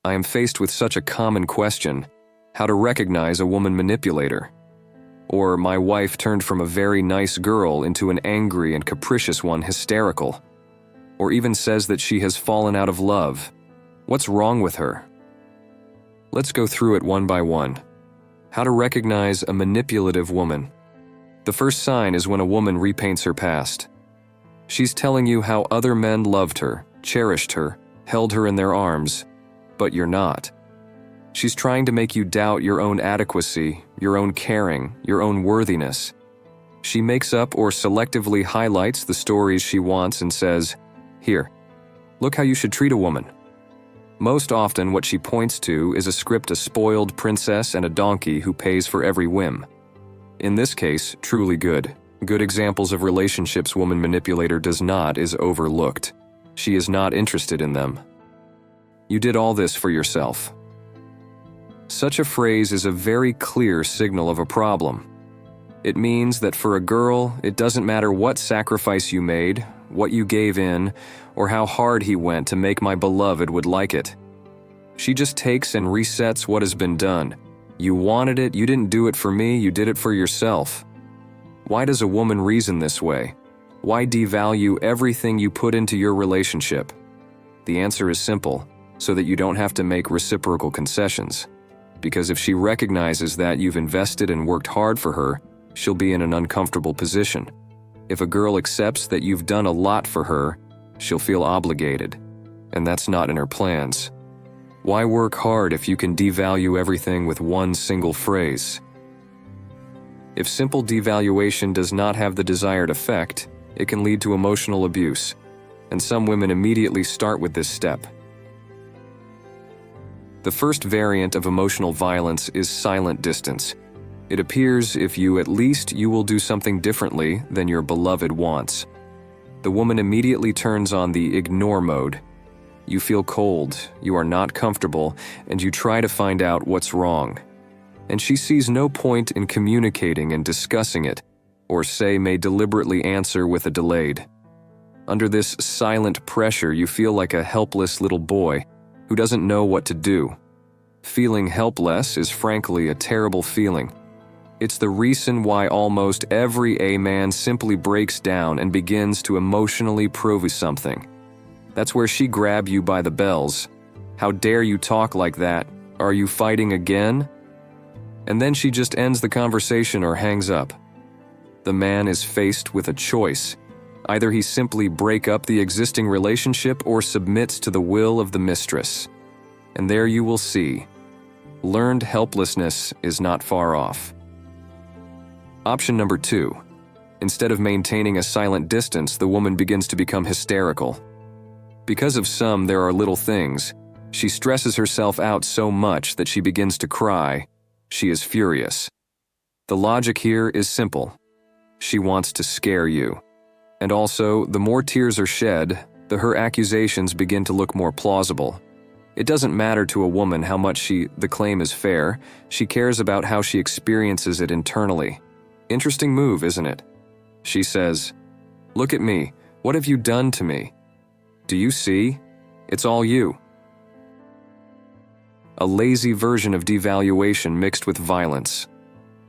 I am faced with such a common question: how to recognize a woman manipulator. Or my wife turned from a very nice girl into an angry and capricious one, hysterical. Or even says that she has fallen out of love. What's wrong with her? Let's go through it one by one. How to recognize a manipulative woman. The first sign is when a woman repaints her past. She's telling you how other men loved her, cherished her, held her in their arms, but you're not. She's trying to make you doubt your own adequacy, your own caring, your own worthiness. She makes up or selectively highlights the stories she wants and says, "Here, look how you should treat a woman." Most often what she points to is a script, a spoiled princess and a donkey who pays for every whim. In this case, truly good. Good examples of relationships woman manipulator does not is overlooked. She is not interested in them. You did all this for yourself. Such a phrase is a very clear signal of a problem. It means that for a girl, it doesn't matter what sacrifice you made, what you gave in, or how hard he went to make my beloved would like it. She just takes and resets what has been done. You wanted it, you didn't do it for me, you did it for yourself. Why does a woman reason this way? Why devalue everything you put into your relationship? The answer is simple, so that you don't have to make reciprocal concessions. Because if she recognizes that you've invested and worked hard for her, she'll be in an uncomfortable position. If a girl accepts that you've done a lot for her, she'll feel obligated, and that's not in her plans. Why work hard if you can devalue everything with one single phrase? If simple devaluation does not have the desired effect, it can lead to emotional abuse, and some women immediately start with this step. The first variant of emotional violence is silent distance. It appears if you will do something differently than your beloved wants. The woman immediately turns on the ignore mode. You feel cold, you are not comfortable, and you try to find out what's wrong. And she sees no point in communicating and discussing it, or may deliberately answer with a delayed. Under this silent pressure, you feel like a helpless little boy who doesn't know what to do. Feeling helpless is frankly a terrible feeling. It's the reason why almost every man simply breaks down and begins to emotionally prove something. That's where she grab you by the bells. How dare you talk like that? Are you fighting again? And then she just ends the conversation or hangs up. The man is faced with a choice. Either he simply break up the existing relationship or submits to the will of the mistress. And there you will see. Learned helplessness is not far off. Option number 2. Instead of maintaining a silent distance, the woman begins to become hysterical. Because of some, there are little things. She stresses herself out so much that she begins to cry. She is furious. The logic here is simple. She wants to scare you. And also, the more tears are shed, her accusations begin to look more plausible. It doesn't matter to a woman how much the claim is fair. She cares about how she experiences it internally. Interesting move, isn't it? She says, "Look at me. What have you done to me? Do you see? It's all you." A lazy version of devaluation mixed with violence.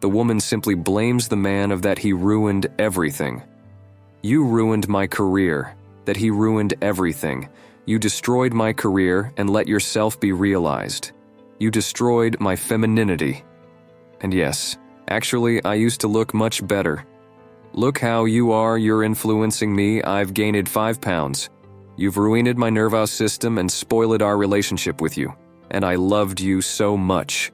The woman simply blames the man of that he ruined everything. You ruined my career, that he ruined everything. You destroyed my career and let yourself be realized. You destroyed my femininity. And yes, actually, I used to look much better. Look how you're influencing me. I've gained 5 pounds. You've ruined my nervous system and spoiled our relationship with you. And I loved you so much.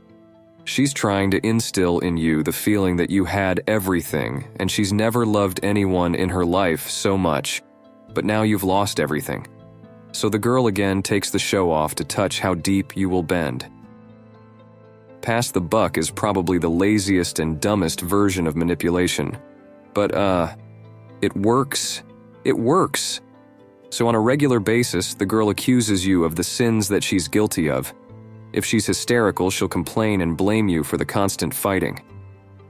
She's trying to instill in you the feeling that you had everything, and she's never loved anyone in her life so much. But now you've lost everything. So the girl again takes the show off to touch how deep you will bend. Pass the buck is probably the laziest and dumbest version of manipulation. But, it works. It works. So on a regular basis, the girl accuses you of the sins that she's guilty of. If she's hysterical, she'll complain and blame you for the constant fighting.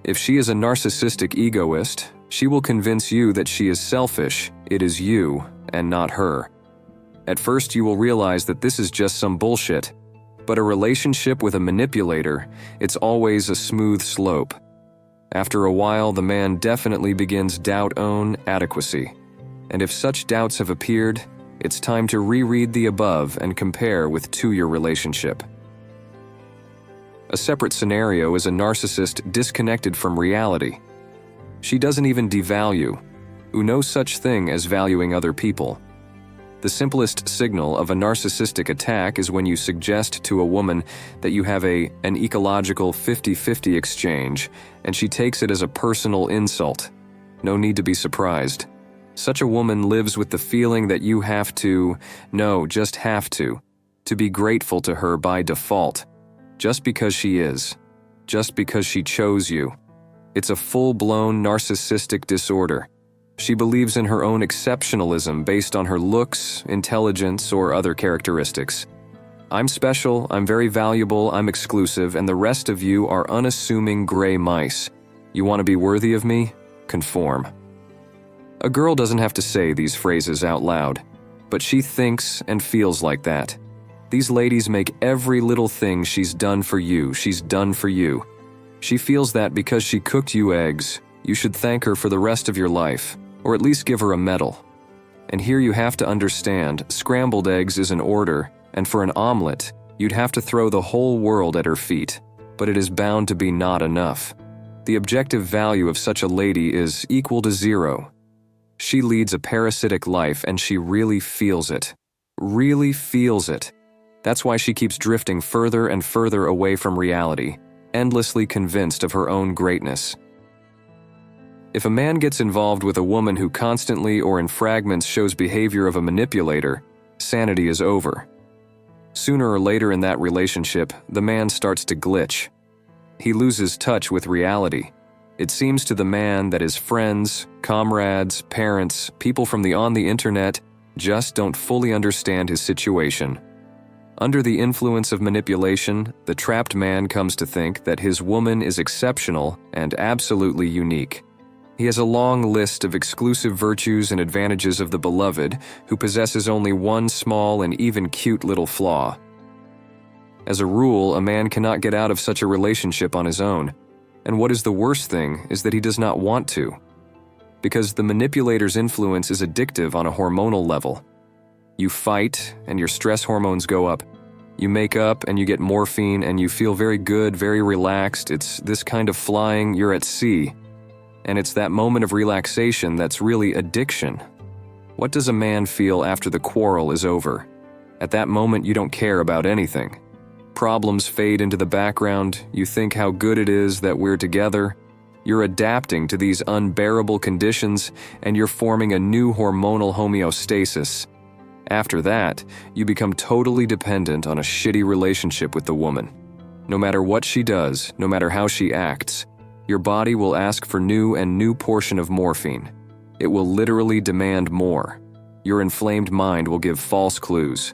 If she is a narcissistic egoist, she will convince you that she is selfish, it is you, and not her. At first you will realize that this is just some bullshit, But a relationship with a manipulator, it's always a smooth slope. After a while, the man definitely begins doubt own adequacy. And if such doubts have appeared, it's time to reread the above and compare with two-year relationship. A separate scenario is a narcissist disconnected from reality. She doesn't even devalue, no such thing as valuing other people. The simplest signal of a narcissistic attack is when you suggest to a woman that you have an ecological 50-50 exchange, and she takes it as a personal insult. No need to be surprised. Such a woman lives with the feeling that you have to, no, just have to be grateful to her by default, just because she is, just because she chose you. It's a full-blown narcissistic disorder. She believes in her own exceptionalism based on her looks, intelligence, or other characteristics. I'm special, I'm very valuable, I'm exclusive, and the rest of you are unassuming gray mice. You want to be worthy of me? Conform. A girl doesn't have to say these phrases out loud, but she thinks and feels like that. These ladies make every little thing she's done for you, she's done for you. She feels that because she cooked you eggs, you should thank her for the rest of your life, or at least give her a medal. And here you have to understand, scrambled eggs is an order, and for an omelet, you'd have to throw the whole world at her feet, but it is bound to be not enough. The objective value of such a lady is equal to 0. She leads a parasitic life and she really feels it. Really feels it. That's why she keeps drifting further and further away from reality, endlessly convinced of her own greatness. If a man gets involved with a woman who constantly or in fragments shows behavior of a manipulator, sanity is over. Sooner or later in that relationship, the man starts to glitch. He loses touch with reality. It seems to the man that his friends, comrades, parents, people from on the internet just don't fully understand his situation. Under the influence of manipulation, the trapped man comes to think that his woman is exceptional and absolutely unique. He has a long list of exclusive virtues and advantages of the beloved who possesses only one small and even cute little flaw. As a rule, a man cannot get out of such a relationship on his own. And what is the worst thing is that he does not want to. Because the manipulator's influence is addictive on a hormonal level. You fight and your stress hormones go up. You make up and you get morphine and you feel very good, very relaxed. It's this kind of flying, you're at sea. And it's that moment of relaxation that's really addiction. What does a man feel after the quarrel is over? At that moment, you don't care about anything. Problems fade into the background, you think how good it is that we're together. You're adapting to these unbearable conditions and you're forming a new hormonal homeostasis. After that, you become totally dependent on a shitty relationship with the woman. No matter what she does, no matter how she acts, your body will ask for new portion of morphine. It will literally demand more. Your inflamed mind will give false clues.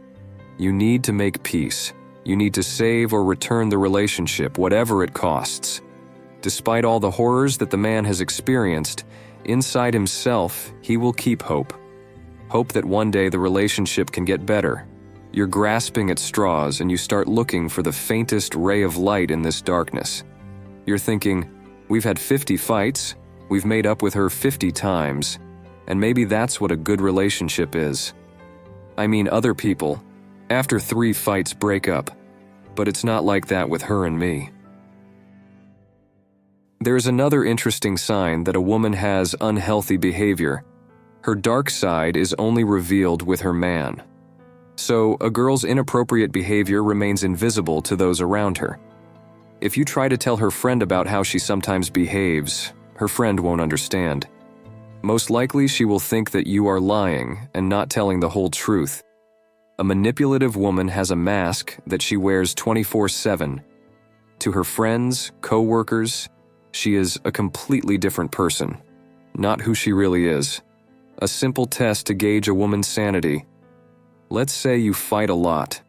You need to make peace. You need to save or return the relationship, whatever it costs. Despite all the horrors that the man has experienced, inside himself, he will keep hope. Hope that one day the relationship can get better. You're grasping at straws and you start looking for the faintest ray of light in this darkness. You're thinking, we've had 50 fights, we've made up with her 50 times, and maybe that's what a good relationship is. I mean, other people, after 3 fights break up, but it's not like that with her and me. There's another interesting sign that a woman has unhealthy behavior. Her dark side is only revealed with her man. So, a girl's inappropriate behavior remains invisible to those around her. If you try to tell her friend about how she sometimes behaves, her friend won't understand. Most likely, she will think that you are lying and not telling the whole truth. A manipulative woman has a mask that she wears 24/7. To her friends, co-workers, she is a completely different person, not who she really is. A simple test to gauge a woman's sanity. Let's say you fight a lot.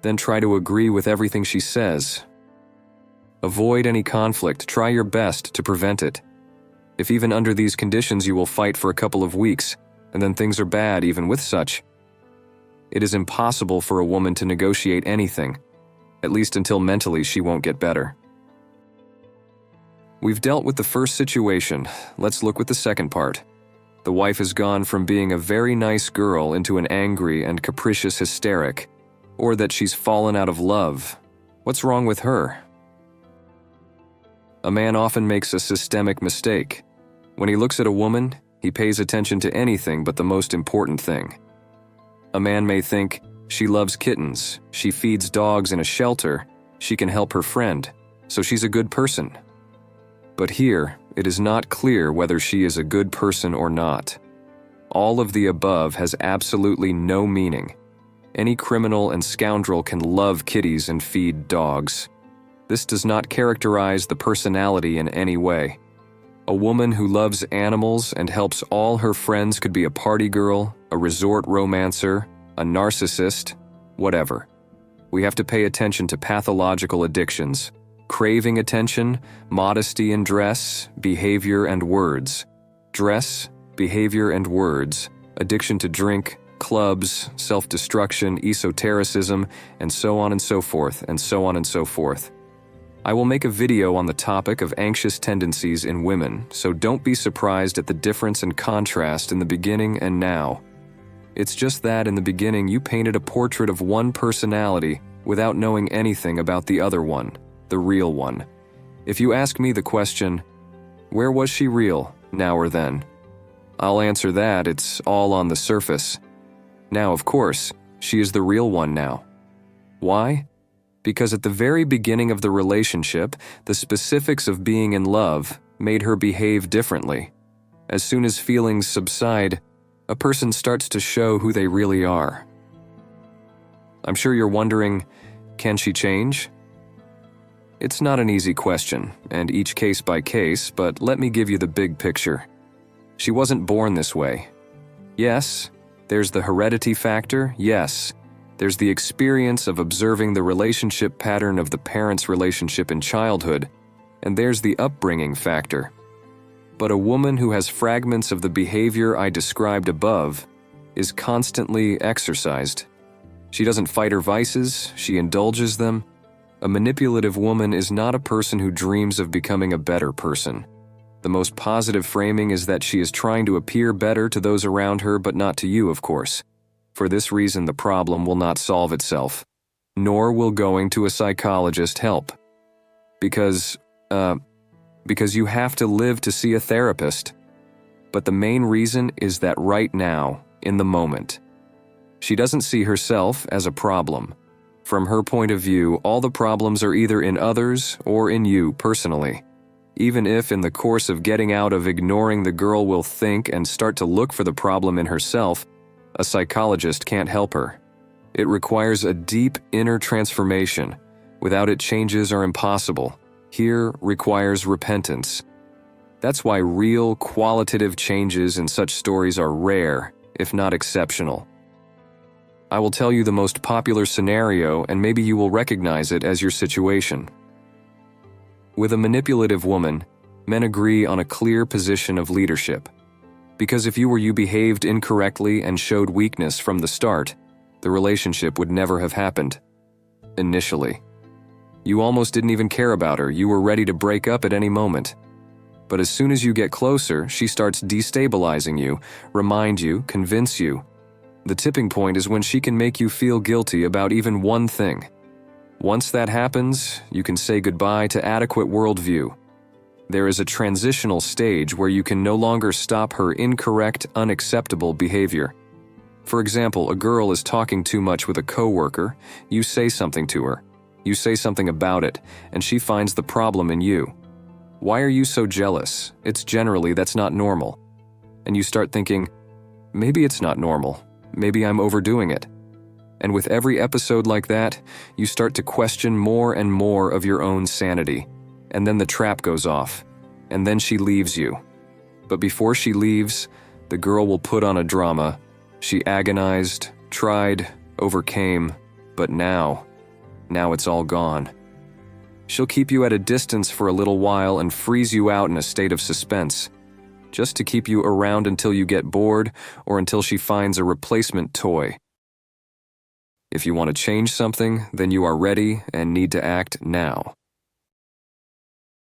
Then try to agree with everything she says. Avoid any conflict, try your best to prevent it. If even under these conditions you will fight for a couple of weeks, and then things are bad even with such, it is impossible for a woman to negotiate anything. at least until mentally she won't get better. We've dealt with the first situation. Let's look with the second part. The wife has gone from being a very nice girl into an angry and capricious hysteric, or that she's fallen out of love. What's wrong with her? A man often makes a systemic mistake. When he looks at a woman, he pays attention to anything but the most important thing. A man may think, she loves kittens, she feeds dogs in a shelter, she can help her friend, so she's a good person. But here, it is not clear whether she is a good person or not. All of the above has absolutely no meaning. Any criminal and scoundrel can love kitties and feed dogs. This does not characterize the personality in any way. A woman who loves animals and helps all her friends could be a party girl, a resort romancer, a narcissist, whatever. We have to pay attention to pathological addictions, craving attention, modesty in dress, behavior and words. Dress, behavior and words, addiction to drink, clubs, self-destruction, esotericism, and so on and so forth, and so on and so forth. I will make a video on the topic of anxious tendencies in women, so don't be surprised at the difference and contrast in the beginning and now. It's just that in the beginning you painted a portrait of one personality without knowing anything about the other one, the real one. If you ask me the question, where was she real, now or then? I'll answer that it's all on the surface. Now, of course, she is the real one now. Why? Because at the very beginning of the relationship, the specifics of being in love made her behave differently. As soon as feelings subside, a person starts to show who they really are. I'm sure you're wondering, can she change? It's not an easy question, and each case by case, but let me give you the big picture. She wasn't born this way. Yes, there's the heredity factor, yes. There's the experience of observing the relationship pattern of the parents' relationship in childhood, and there's the upbringing factor. But a woman who has fragments of the behavior I described above is constantly exercised. She doesn't fight her vices, she indulges them. A manipulative woman is not a person who dreams of becoming a better person. The most positive framing is that she is trying to appear better to those around her, but not to you, of course. For this reason, the problem will not solve itself, nor will going to a psychologist help. Because you have to live to see a therapist. But the main reason is that right now, in the moment, she doesn't see herself as a problem. From her point of view, all the problems are either in others or in you personally. Even if in the course of getting out of ignoring the girl will think and start to look for the problem in herself, a psychologist can't help her. It requires a deep inner transformation. Without it, changes are impossible. Here requires repentance. That's why real, qualitative changes in such stories are rare, if not exceptional. I will tell you the most popular scenario, and maybe you will recognize it as your situation. With a manipulative woman, men agree on a clear position of leadership. Because if you behaved incorrectly and showed weakness from the start, the relationship would never have happened. Initially. You almost didn't even care about her, you were ready to break up at any moment. But as soon as you get closer, she starts destabilizing you, remind you, convince you. The tipping point is when she can make you feel guilty about even one thing. Once that happens, you can say goodbye to adequate worldview. There is a transitional stage where you can no longer stop her incorrect, unacceptable behavior. For example, a girl is talking too much with a coworker, you say something to her. You say something about it, and she finds the problem in you. Why are you so jealous? That's not normal. And you start thinking, maybe it's not normal. Maybe I'm overdoing it. And with every episode like that, you start to question more and more of your own sanity. And then the trap goes off. And then she leaves you. But before she leaves, the girl will put on a drama. She agonized, tried, overcame, but now it's all gone. She'll keep you at a distance for a little while and freeze you out in a state of suspense, just to keep you around until you get bored or until she finds a replacement toy. If you want to change something, then you are ready and need to act now.